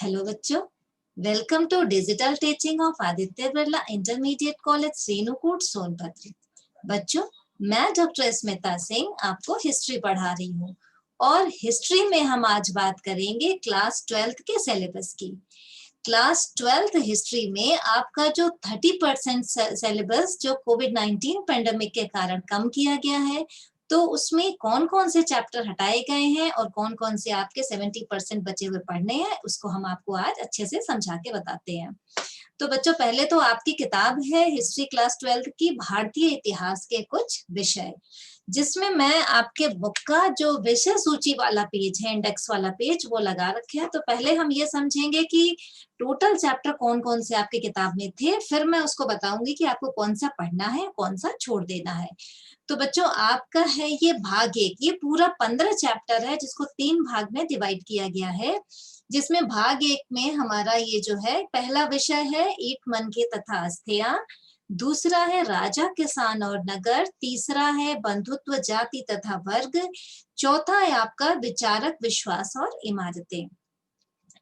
Hello बच्चों, welcome to digital teaching of Aditya Birla intermediate college Renukoot Sonbhadra. बच्चों, मैं डॉक्टर स्मिता सिंह आपको हिस्ट्री पढ़ा रही हूँ और हिस्ट्री में हम आज बात करेंगे क्लास 12th के सिलेबस की। क्लास 12th हिस्ट्री में आपका जो 30% सिलेबस जो कोविड-19 पेंडेमिक के कारण कम किया गया है, तो उसमें कौन कौन से चैप्टर हटाए गए हैं और कौन कौन से आपके 70% बचे हुए पढ़ने हैं, उसको हम आपको आज अच्छे से समझा के बताते हैं। तो बच्चों, पहले तो आपकी किताब है हिस्ट्री क्लास 12th की भारतीय इतिहास के कुछ विषय, जिसमें मैं आपके बुक का जो विषय सूची वाला पेज है, इंडेक्स वाला पेज, वो लगा रखे हैं। तो पहले हम ये समझेंगे कि टोटल चैप्टर कौन कौन से आपकी किताब में थे, फिर मैं उसको बताऊंगी कि आपको कौन सा पढ़ना है, कौन सा छोड़ देना है। तो बच्चों, आपका है ये भाग 1, ये पूरा 15 चैप्टर है जिसको 3 भाग में डिवाइड किया गया है, जिसमें भाग 1 में हमारा ये जो है पहला विषय है ईट मनके तथा अस्थियां, दूसरा है राजा किसान और नगर, तीसरा है बंधुत्व जाति तथा वर्ग, चौथा है आपका विचारक विश्वास और इमारतें।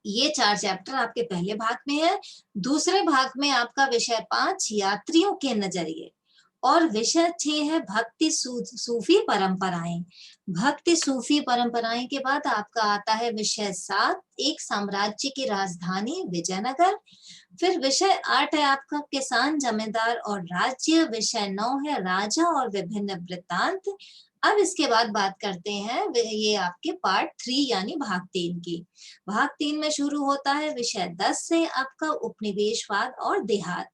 ये 4 चैप्टर आपके पहले भाग में है। दूसरे भाग में आपका विषय 5 यात्रियों के नजरिए और विषय 6 है भक्ति सूफी परंपराएं। भक्ति सूफी परंपराएं के बाद आपका आता है विषय 7 एक साम्राज्य की राजधानी विजयनगर। फिर विषय 8 है आपका किसान जमींदार और राज्य। विषय 9 है राजा और विभिन्न वृत्तांत। अब इसके बाद बात करते हैं ये आपके पार्ट 3 यानी भाग 3 की। भाग 3 में शुरू होता है विषय 10 से आपका उपनिवेशवाद और देहात।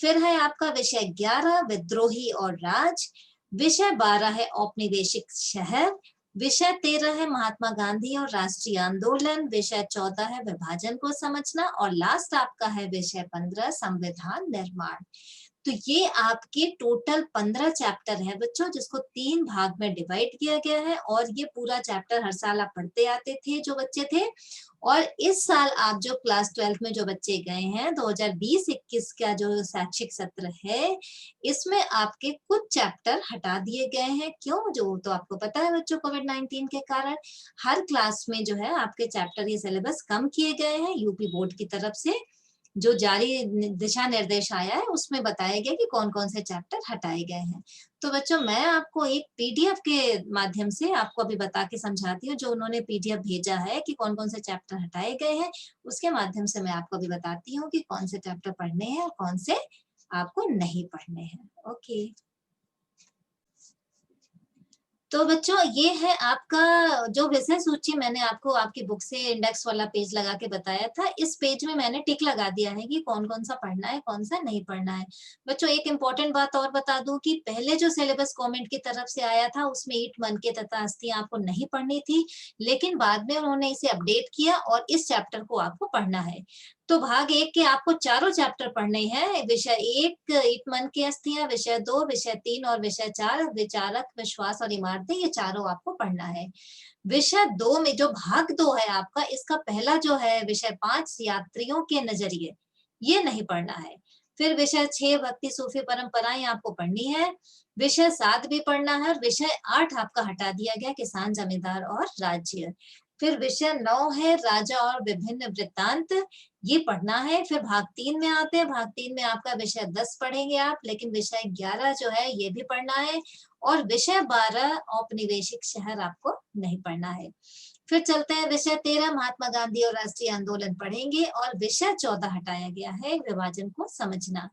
फिर है आपका विषय 11 विद्रोही और राज। विषय 12 है औपनिवेशिक शहर। विषय 13 है महात्मा गांधी और राष्ट्रीय आंदोलन। विषय 14 है विभाजन को समझना और लास्ट आपका है विषय 15 संविधान निर्माण। तो ये आपके टोटल 15 चैप्टर है बच्चों, जिसको 3 भाग में डिवाइड किया गया है और ये पूरा चैप्टर हर साल आप पढ़ते आते थे जो बच्चे थे। और इस साल आप जो क्लास 12 में जो बच्चे गए हैं 2020-21 का जो शैक्षिक सत्र है, इसमें आपके कुछ चैप्टर हटा दिए गए हैं। क्यों? जो तो आपको पता है बच्चों, कोविड-19 के कारण हर क्लास में जो है आपके चैप्टर ये सिलेबस कम किए गए हैं। यूपी बोर्ड की तरफ से जो जारी दिशा निर्देश आया है उसमें बताया गया कि कौन कौन से चैप्टर हटाए गए हैं। तो बच्चों, मैं आपको एक पीडीएफ के माध्यम से आपको अभी बता के समझाती हूँ। जो उन्होंने पीडीएफ भेजा है कि कौन कौन से चैप्टर हटाए गए हैं, उसके माध्यम से मैं आपको अभी बताती हूँ कि कौन से चैप्टर पढ़ने हैं और कौन से आपको नहीं पढ़ने हैं। ओके, तो बच्चों, ये है आपका जो विषय सूची मैंने आपको आपकी बुक से इंडेक्स वाला पेज लगा के बताया था। इस पेज में मैंने टिक लगा दिया है कि कौन कौन सा पढ़ना है, कौन सा नहीं पढ़ना है। बच्चों, एक इम्पोर्टेंट बात और बता दूं कि पहले जो सिलेबस गवर्नमेंट की तरफ से आया था उसमें ईट मनके तथा अस्थियां आपको नहीं पढ़नी थी, लेकिन बाद में उन्होंने इसे अपडेट किया और इस चैप्टर को आपको पढ़ना है। तो भाग 1 के आपको चारों चैप्टर पढ़ने हैं। विषय 1 ईट मन की अस्थियां, विषय 2, विषय 3 और विषय 4 विचारक विश्वास और इमारतें, ये चारों आपको पढ़ना है। विषय 2 में जो भाग 2 है आपका, इसका पहला जो है विषय 5 यात्रियों के नजरिए, ये नहीं पढ़ना है। फिर विषय 6 भक्ति सूफी परंपराएं आपको पढ़नी है। विषय 7 भी पढ़ना है और विषय 8 आपका हटा दिया गया किसान जमींदार और राज्य। फिर विषय 9 है राजा और विभिन्न वृत्तांत, ये पढ़ना है। फिर भाग 3 में आते हैं। भाग 3 में आपका विषय 10 पढ़ेंगे आप, लेकिन विषय 11 जो है ये भी पढ़ना है और विषय 12 औपनिवेशिक शहर आपको नहीं पढ़ना है। फिर चलते हैं विषय 13 महात्मा गांधी और राष्ट्रीय आंदोलन पढ़ेंगे और विषय 14 हटाया गया है विभाजन को समझना।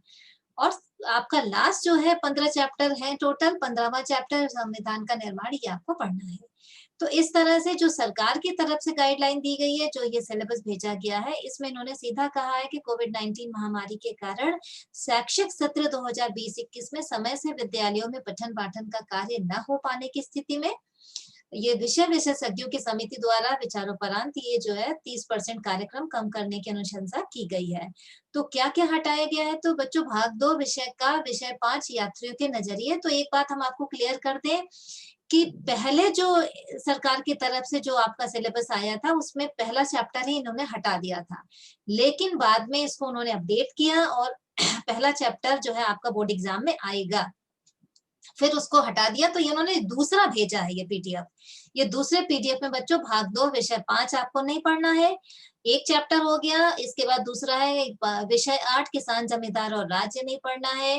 और आपका लास्ट जो है 15 चैप्टर है, टोटल 15वां चैप्टर संविधान का निर्माण, ये आपको पढ़ना है। तो इस तरह से जो सरकार की तरफ से गाइडलाइन दी गई है, जो ये सिलेबस भेजा गया है, इसमें इन्होंने सीधा कहा है कि कोविड-19 महामारी के कारण शैक्षिक सत्र 2020-21 में समय से विद्यालयों में पठन पाठन का कार्य न हो पाने की स्थिति में ये विषय विशेषज्ञों की समिति द्वारा विचारोपरांत ये जो है 30% कार्यक्रम कम करने की अनुशंसा की गई है। तो क्या क्या हटाया गया है? तो बच्चों, भाग 2 विषय का विषय 5 यात्रियों के नजरिए। तो एक बात हम आपको क्लियर कर दें कि पहले जो सरकार की तरफ से जो आपका सिलेबस आया था उसमें पहला चैप्टर ही इन्होंने हटा दिया था, लेकिन बाद में इसको उन्होंने अपडेट किया और पहला चैप्टर जो है आपका बोर्ड एग्जाम में आएगा। फिर उसको हटा दिया, तो इन्होंने दूसरा भेजा है ये पीडीएफ। ये दूसरे पीडीएफ में बच्चों भाग 2 विषय 5 आपको नहीं पढ़ना है, एक चैप्टर हो गया। इसके बाद दूसरा है विषय 8 किसान जमींदार और राज्य नहीं पढ़ना है।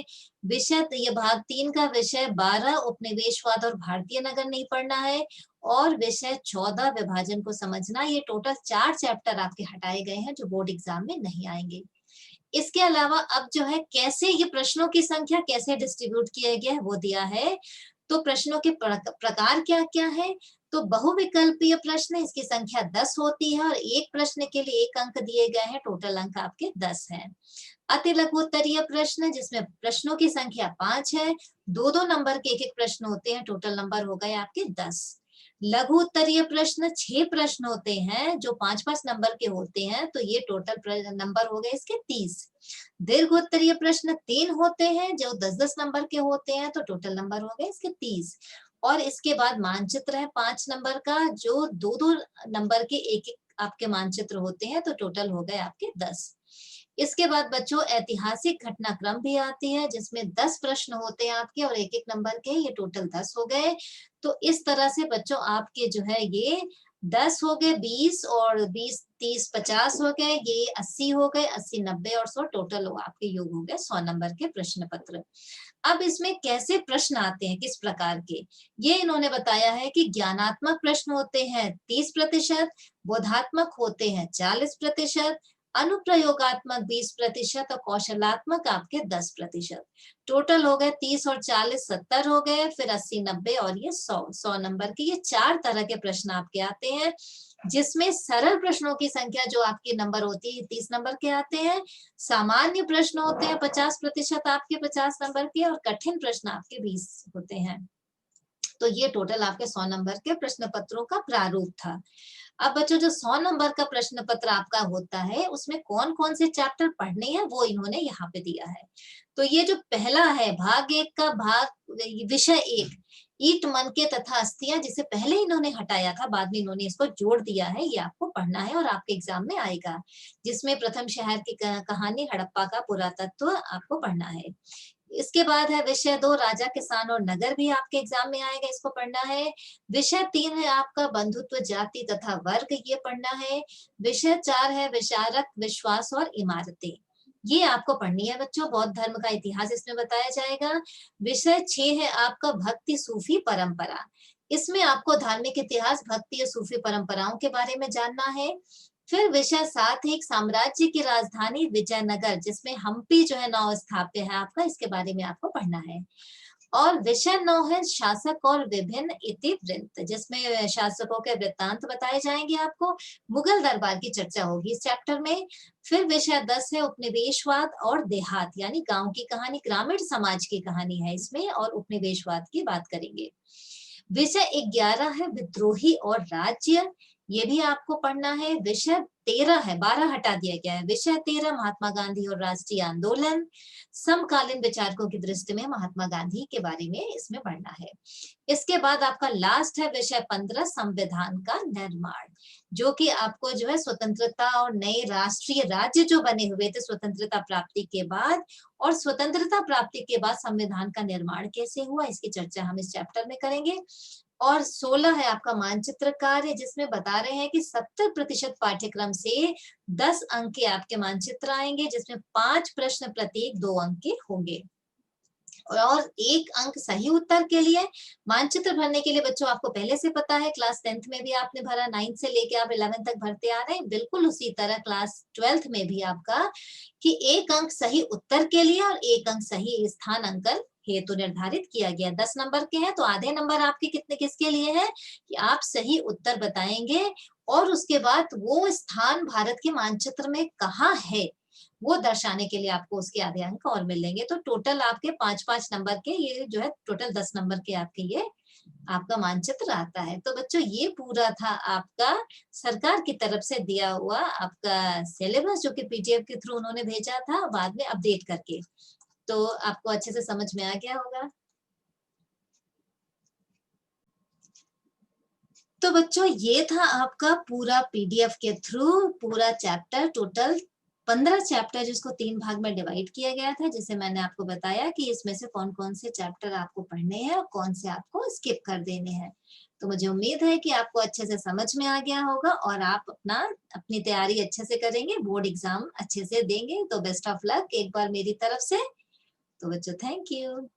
ये भाग 3 का विषय 12 उपनिवेशवाद और भारतीय नगर नहीं पढ़ना है। और विषय 14 विभाजन को समझना। ये टोटल 4 चैप्टर आपके हटाए गए हैं जो बोर्ड एग्जाम में नहीं आएंगे। इसके अलावा अब जो है कैसे ये प्रश्नों की संख्या कैसे डिस्ट्रीब्यूट किया गया है वो दिया है। तो प्रश्नों के प्रकार क्या क्या है, तो बहुविकल्पीय प्रश्न, इसकी संख्या 10 होती है और एक प्रश्न के लिए 1 अंक दिए गए हैं, टोटल अंक आपके 10 हैं। अति लघु उत्तरीय प्रश्न जिसमें प्रश्नों की संख्या 5 है, 2-2 नंबर के 1-1 प्रश्न होते हैं, टोटल नंबर हो गए आपके 10। लघु उत्तरीय प्रश्न 6 प्रश्न होते हैं जो 5-5 नंबर के होते हैं, तो ये टोटल नंबर हो गए इसके 30। दीर्घ उत्तरीय प्रश्न 3 होते हैं जो 10-10 नंबर के होते हैं, तो टोटल नंबर हो गए इसके 30। और इसके बाद मानचित्र है 5 नंबर का जो 2-2 नंबर के 1-1 आपके मानचित्र होते हैं, तो टोटल हो गए आपके 10। इसके बाद बच्चों ऐतिहासिक घटनाक्रम भी आती है जिसमें 10 प्रश्न होते हैं आपके और 1-1 नंबर के, ये टोटल 10 हो गए। तो इस तरह से बच्चों आपके जो है ये 10 हो गए, 20 और 20 30 50 हो गए, ये 80 हो गए, 80 90 और 100 टोटल आपके योग हो गए 100 नंबर के प्रश्न पत्र। अब इसमें कैसे प्रश्न आते हैं, किस प्रकार के, ये इन्होंने बताया है कि ज्ञानात्मक प्रश्न होते हैं 30%, बोधात्मक होते हैं 40%, अनुप्रयोगात्मक 20% और कौशलात्मक आपके 10%। टोटल हो गए 30 और 40 70 हो गए, फिर 80 90 और ये 100 नंबर के। ये 4 तरह के प्रश्न आपके आते हैं जिसमें सरल प्रश्नों की संख्या जो आपके नंबर होती है 30 नंबर के आते हैं, सामान्य प्रश्न होते हैं 50% आपके 50 नंबर के, और कठिन प्रश्न आपके 20 होते हैं। तो ये टोटल आपके 100 नंबर के प्रश्न पत्रों का प्रारूप था। अब बच्चों जो 100 नंबर का प्रश्न पत्र आपका होता है उसमें कौन कौन से चैप्टर पढ़ने हैं वो इन्होंने यहाँ पे दिया है। तो ये जो पहला है भाग 1 का विषय 1 ईट मनके तथा अस्थियां, जिसे पहले इन्होंने हटाया था बाद में इन्होंने इसको जोड़ दिया है, ये आपको पढ़ना है और आपके एग्जाम में आएगा। जिसमें प्रथम शहर की कहानी हड़प्पा का पुरातत्व आपको पढ़ना है। इसके बाद है विषय 2 राजा किसान और नगर, भी आपके एग्जाम में आएगा, इसको पढ़ना है। विषय 3 है आपका बंधुत्व जाति तथा वर्ग, ये पढ़ना है। विषय 4 है विचारक विश्वास और इमारतें, ये आपको पढ़नी है बच्चों। बौद्ध धर्म का इतिहास इसमें बताया जाएगा। विषय 6 है आपका भक्ति सूफी परंपरा, इसमें आपको धार्मिक इतिहास भक्ति या सूफी परंपराओं के बारे में जानना है। फिर विषय 7 है एक साम्राज्य की राजधानी विजयनगर, जिसमें हम्पी जो है नौ स्थाप्य है आपका, इसके बारे में आपको पढ़ना है। और विषय 9 है शासक और विभिन्न इतिवृत्त, जिसमें शासकों के वृत्तांत बताए जाएंगे आपको, मुगल दरबार की चर्चा होगी इस चैप्टर में। फिर विषय 10 है उपनिवेशवाद और देहात, यानी गांव की कहानी, ग्रामीण समाज की कहानी है इसमें, और उपनिवेशवाद की बात करेंगे। विषय 11 है विद्रोही और राज्य, ये भी आपको पढ़ना है। विषय 13 है, 12 हटा दिया गया है, विषय 13 महात्मा गांधी और राष्ट्रीय आंदोलन, समकालीन विचारकों की दृष्टि में महात्मा गांधी के बारे में इसमें पढ़ना है। इसके बाद आपका लास्ट है विषय 15 संविधान का निर्माण, जो कि आपको जो है स्वतंत्रता और नए राष्ट्रीय राज्य जो बने हुए थे स्वतंत्रता प्राप्ति के बाद, और स्वतंत्रता प्राप्ति के बाद संविधान का निर्माण कैसे हुआ, इसकी चर्चा हम इस चैप्टर में करेंगे। और 16 है आपका मानचित्र कार्य, जिसमें बता रहे हैं कि 70% पाठ्यक्रम से 10 अंक के आपके मानचित्र आएंगे, जिसमें 5 प्रश्न प्रत्येक 2 अंक के होंगे। और 1 अंक सही उत्तर के लिए। मानचित्र भरने के लिए बच्चों आपको पहले से पता है, क्लास 10th में भी आपने भरा, 9th से लेके आप 11th तक भरते आ रहे हैं, बिल्कुल उसी तरह क्लास 12th में भी आपका कि 1 अंक सही उत्तर के लिए और 1 अंक सही स्थान अंकन हेतु निर्धारित किया गया। 10 नंबर के हैं तो आधे नंबर आपके कितने किसके लिए है कि आप सही उत्तर बताएंगे और उसके बाद वो स्थान भारत के मानचित्र में कहाँ है वो दर्शाने के लिए आपको उसके आधे अंक और मिलेंगे। तो टोटल आपके 5-5 नंबर के ये जो है टोटल 10 नंबर के आपके ये आपका मानचित्र आता है। तो बच्चों ये पूरा था आपका सरकार की तरफ से दिया हुआ आपका सिलेबस, जो कि पीडीएफ के थ्रू उन्होंने भेजा था बाद में अपडेट करके। तो आपको अच्छे से समझ में आ गया होगा। तो बच्चों ये था आपका पूरा पीडीएफ के थ्रू पूरा चैप्टर टोटल 15 चैप्टर जिसको 3 भाग में डिवाइड किया गया था, जिसे मैंने आपको बताया कि इसमें से कौन-कौन से चैप्टर आपको पढ़ने हैं और कौन से आपको स्किप कर देने हैं। तो मुझे उम्मीद है कि आपको अच्छे से समझ में आ गया होगा और आप अपनी तैयारी अच्छे से करेंगे, बोर्ड एग्ज़ाम अच्छे से देंगे। तो बेस्ट ऑफ लक एक बार मेरी तरफ से। तो बच्चों थैंक यू।